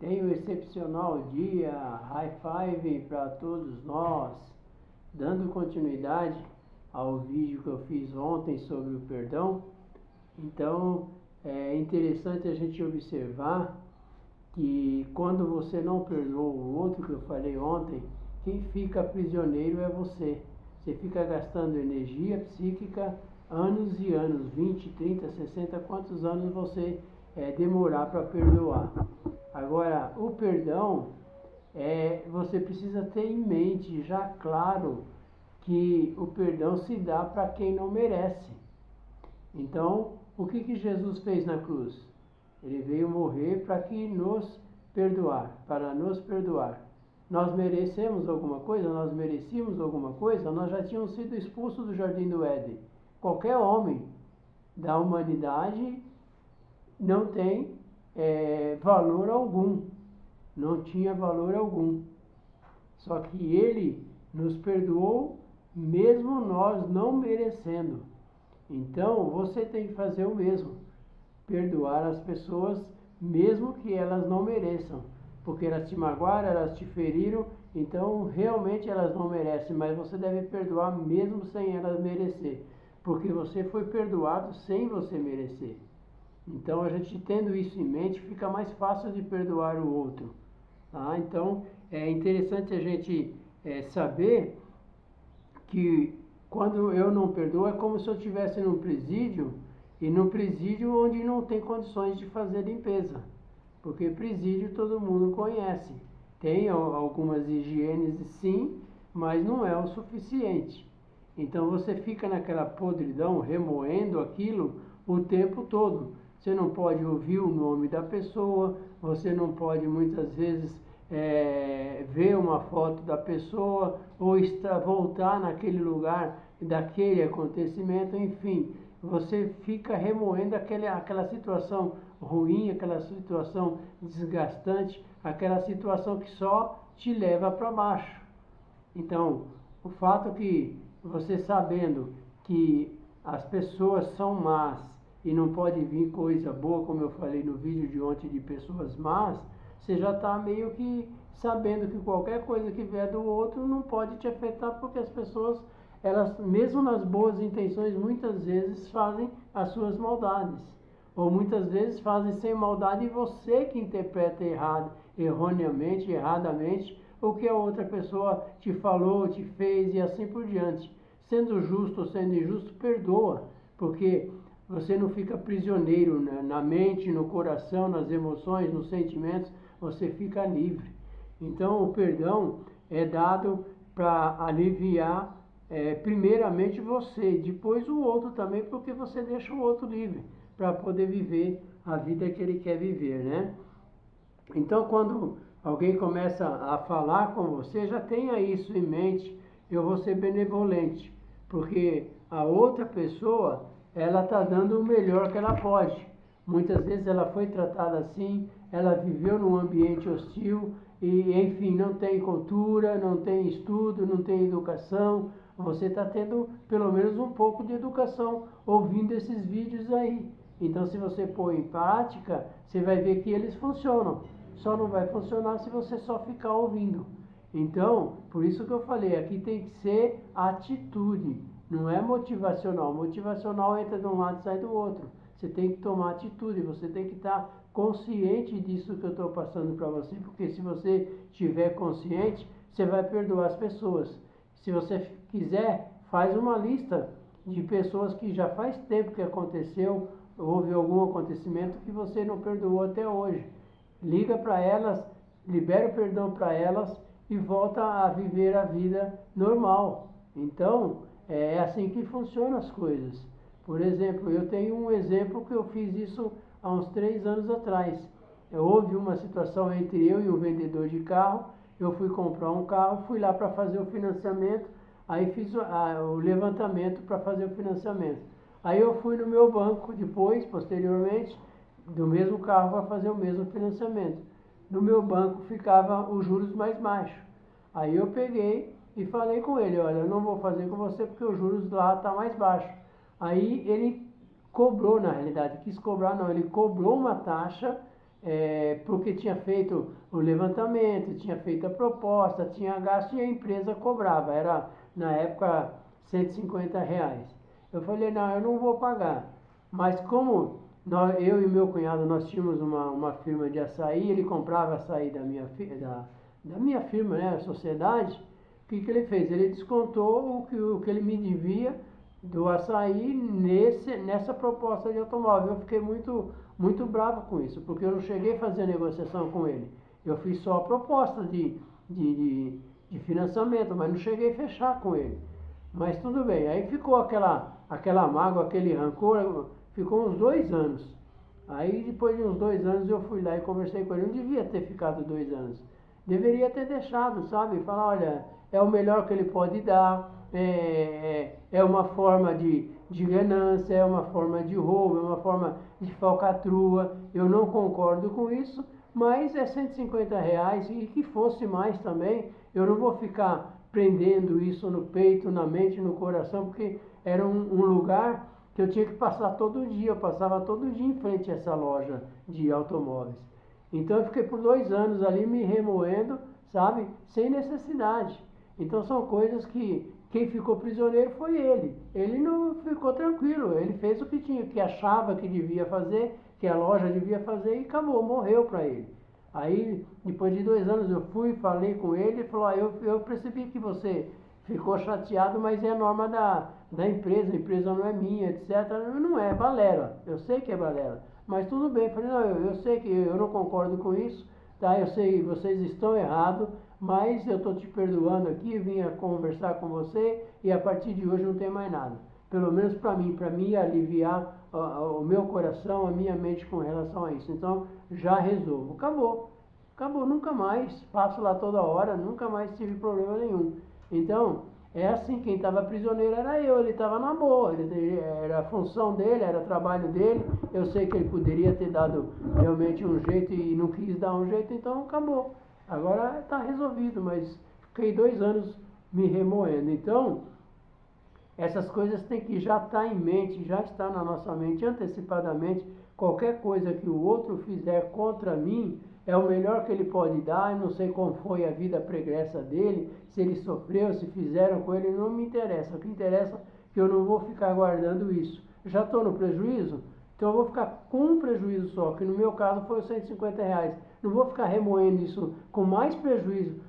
Tenha um excepcional dia, high five para todos nós. Dando continuidade ao vídeo que eu fiz ontem sobre o perdão, então é interessante a gente observar que quando você não perdoa o outro, que eu falei ontem, quem fica prisioneiro é você. Você fica gastando energia psíquica anos e anos, 20, 30, 60, quantos anos você demorar para perdoar. Agora, o perdão, você precisa ter em mente, já claro, que o perdão se dá para quem não merece. Então, o que Jesus fez na cruz? Ele veio morrer para que nos para nos perdoar. Nós merecemos alguma coisa? Nós merecíamos alguma coisa? Nós já tínhamos sido expulsos do Jardim do Éden. Qualquer homem da humanidade não tem valor algum. Não tinha valor algum. Só que ele nos perdoou mesmo nós não merecendo. Então, você tem que fazer o mesmo. Perdoar as pessoas mesmo que elas não mereçam. Porque elas te magoaram, elas te feriram, então realmente elas não merecem. Mas você deve perdoar mesmo sem elas merecer. Porque você foi perdoado sem você merecer. Então, a gente tendo isso em mente, fica mais fácil de perdoar o outro. Tá? Então, é interessante a gente saber que quando eu não perdoo, é como se eu estivesse num presídio, e num presídio onde não tem condições de fazer limpeza. Porque presídio todo mundo conhece. Tem algumas higienes sim, mas não é o suficiente. Então você fica naquela podridão, remoendo aquilo o tempo todo. Você não pode ouvir o nome da pessoa, você não pode muitas vezes ver uma foto da pessoa ou voltar naquele lugar daquele acontecimento, enfim, você fica remoendo aquela situação ruim, aquela situação desgastante, aquela situação que só te leva para baixo. Então, o fato que você sabendo que as pessoas são más e não pode vir coisa boa, como eu falei no vídeo de ontem de pessoas más, você já está meio que sabendo que qualquer coisa que vier do outro não pode te afetar, porque as pessoas, elas, mesmo nas boas intenções, muitas vezes fazem as suas maldades. Ou muitas vezes fazem sem maldade e você que interpreta erradamente, o que a outra pessoa te falou, te fez e assim por diante. Sendo justo ou sendo injusto, perdoa, porque você não fica prisioneiro na mente, no coração, nas emoções, nos sentimentos, você fica livre. Então, o perdão é dado para aliviar primeiramente você, depois o outro também, porque você deixa o outro livre para poder viver a vida que ele quer viver, né? Então, quando alguém começa a falar com você, já tenha isso em mente, eu vou ser benevolente, porque a outra pessoa, ela está dando o melhor que ela pode. Muitas vezes ela foi tratada assim, ela viveu num ambiente hostil e, enfim, não tem cultura, não tem estudo, não tem educação. Você está tendo pelo menos um pouco de educação ouvindo esses vídeos aí. Então, se você pôr em prática, você vai ver que eles funcionam. Só não vai funcionar se você só ficar ouvindo. Então, por isso que eu falei, aqui tem que ser atitude, não é motivacional. Motivacional entra de um lado e sai do outro. Você tem que tomar atitude, você tem que estar consciente disso que eu estou passando para você, porque se você estiver consciente, você vai perdoar as pessoas. Se você quiser, faz uma lista de pessoas que já faz tempo que aconteceu, houve algum acontecimento que você não perdoou até hoje. Liga para elas, libera o perdão para elas e volta a viver a vida normal. Então, é assim que funcionam as coisas. Por exemplo, eu tenho um exemplo que eu fiz isso há uns 3 anos atrás. Houve uma situação entre eu e um vendedor de carro. Eu fui comprar um carro, fui lá para fazer o financiamento, aí fiz o levantamento para fazer o financiamento. Aí eu fui no meu banco depois, posteriormente, do mesmo carro para fazer o mesmo financiamento. No meu banco ficava os juros mais baixos. Aí eu peguei e falei com ele, olha, eu não vou fazer com você porque os juros lá está mais baixo. Aí ele cobrou, na realidade, quis cobrar não, ele cobrou uma taxa porque tinha feito o levantamento, tinha feito a proposta, tinha gasto e a empresa cobrava, era na época R$ 150. Eu falei, não, eu não vou pagar. Mas como eu e meu cunhado, nós tínhamos uma firma de açaí, ele comprava açaí da minha firma, né, a sociedade, o que ele fez? Ele descontou o que ele me devia do açaí nessa proposta de automóvel. Eu fiquei muito bravo com isso, porque eu não cheguei a fazer negociação com ele. Eu fiz só a proposta de financiamento, mas não cheguei a fechar com ele. Mas tudo bem, aí ficou aquela mágoa, aquele rancor, ficou uns 2 anos. Aí depois de uns 2 anos eu fui lá e conversei com ele. Não devia ter ficado 2 anos. Deveria ter deixado, sabe? Falar, olha, é o melhor que ele pode dar, é uma forma de ganância, é uma forma de roubo, é uma forma de falcatrua. Eu não concordo com isso, mas é R$ 150 e que fosse mais também. Eu não vou ficar prendendo isso no peito, na mente, no coração, porque era um lugar que eu tinha que passar todo dia. Eu passava todo dia em frente a essa loja de automóveis. Então eu fiquei por 2 anos ali me remoendo, sabe, sem necessidade. Então são coisas que quem ficou prisioneiro foi ele. Ele não ficou tranquilo, ele fez o que tinha, que achava que devia fazer, que a loja devia fazer e acabou, morreu para ele. Aí, depois de 2 anos, eu fui, falei com ele e falou, eu percebi que você ficou chateado, mas é a norma da empresa, a empresa não é minha, etc. Não é balela, eu sei que é balela. Mas tudo bem, falei, não, eu sei que eu não concordo com isso, tá? Eu sei, vocês estão errados, mas eu estou te perdoando aqui, vim conversar com você e a partir de hoje não tem mais nada. Pelo menos para mim aliviar o meu coração, a minha mente com relação a isso. Então, já resolvo. Acabou, nunca mais. Passo lá toda hora, nunca mais tive problema nenhum. Então, é assim, quem estava prisioneiro era eu, ele estava na boa, era a função dele, era o trabalho dele. Eu sei que ele poderia ter dado realmente um jeito e não quis dar um jeito, então acabou. Agora está resolvido, mas fiquei 2 anos me remoendo. Então, essas coisas têm que já estar em mente, já estar na nossa mente antecipadamente. Qualquer coisa que o outro fizer contra mim é o melhor que ele pode dar. Eu não sei como foi a vida pregressa dele, se ele sofreu, se fizeram com ele, não me interessa. O que interessa é que eu não vou ficar guardando isso. Já estou no prejuízo? Então eu vou ficar com um prejuízo só, que no meu caso foi os R$ 150. Não vou ficar remoendo isso com mais prejuízo,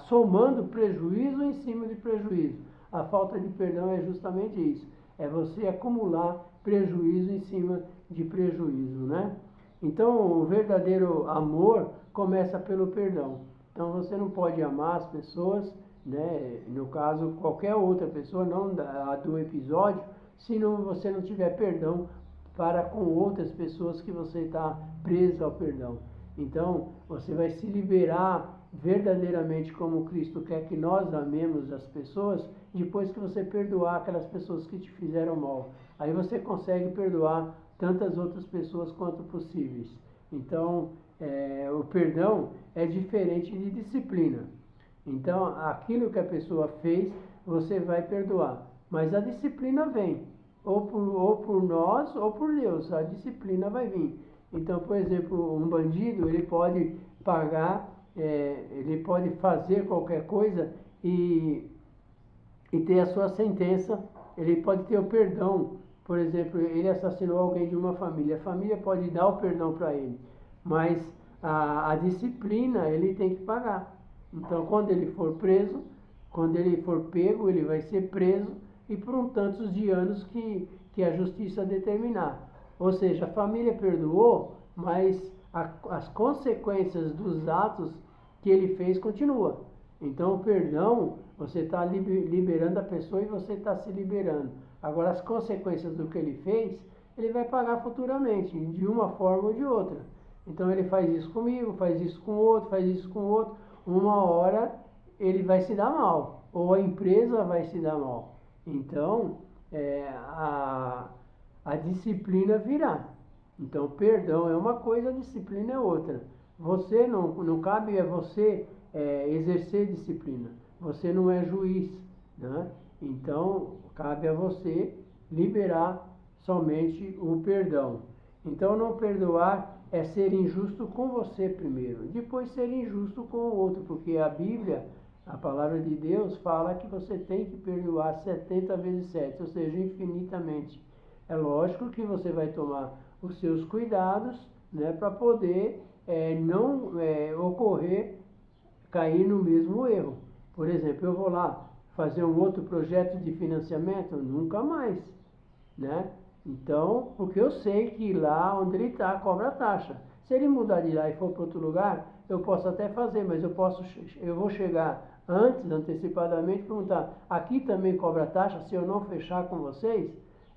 somando prejuízo em cima de prejuízo. A falta de perdão é justamente isso. É você acumular prejuízo em cima de prejuízo, né? Então, o verdadeiro amor começa pelo perdão. Então, você não pode amar as pessoas, né? No caso, qualquer outra pessoa, não a do episódio, se você não tiver perdão para com outras pessoas que você está preso ao perdão. Então, você vai se liberar verdadeiramente como Cristo quer que nós amemos as pessoas, depois que você perdoar aquelas pessoas que te fizeram mal. Aí você consegue perdoar tantas outras pessoas quanto possíveis. Então, o perdão é diferente de disciplina. Então, aquilo que a pessoa fez, você vai perdoar. Mas a disciplina vem, ou por nós ou por Deus. A disciplina vai vir. Então, por exemplo, um bandido, ele pode pagar, ele pode fazer qualquer coisa e ter a sua sentença. Ele pode ter o perdão. Por exemplo, ele assassinou alguém de uma família. A família pode dar o perdão para ele, mas a disciplina ele tem que pagar. Então, quando ele for preso, quando ele for pego, ele vai ser preso e por um tantos de anos que a justiça determinar. Ou seja, a família perdoou, mas as consequências dos atos que ele fez continuam. Então, o perdão, você está liberando a pessoa e você está se liberando. Agora, as consequências do que ele fez, ele vai pagar futuramente, de uma forma ou de outra. Então, ele faz isso comigo, faz isso com o outro, faz isso com o outro. Uma hora, ele vai se dar mal, ou a empresa vai se dar mal. Então, a disciplina virá. Então, perdão é uma coisa, a disciplina é outra. Você não cabe a você exercer disciplina. Você não é juiz, né? Então, cabe a você liberar somente o perdão. Então, não perdoar é ser injusto com você primeiro, depois ser injusto com o outro, porque a Bíblia, a palavra de Deus, fala que você tem que perdoar 70 vezes 7, ou seja, infinitamente. É lógico que você vai tomar os seus cuidados, né, para poder não ocorrer, cair no mesmo erro. Por exemplo, eu vou lá fazer um outro projeto de financiamento, nunca mais, né? Então, porque eu sei que lá onde ele está cobra taxa. Se ele mudar de lá e for para outro lugar, eu posso até fazer, mas eu vou chegar antes, antecipadamente, perguntar, aqui também cobra taxa se eu não fechar com vocês?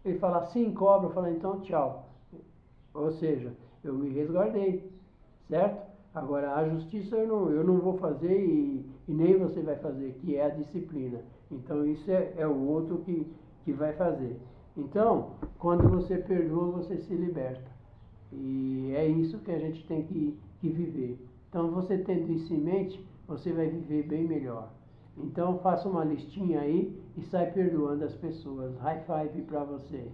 Ele fala, sim, cobra, eu falo, então tchau. Ou seja, eu me resguardei, certo? Agora, a justiça eu não vou fazer e nem você vai fazer, que é a disciplina. Então, isso é o outro que vai fazer. Então, quando você perdoa, você se liberta. E é isso que a gente tem que viver. Então, você tendo isso em mente, você vai viver bem melhor. Então, faça uma listinha aí e sai perdoando as pessoas. High five para você.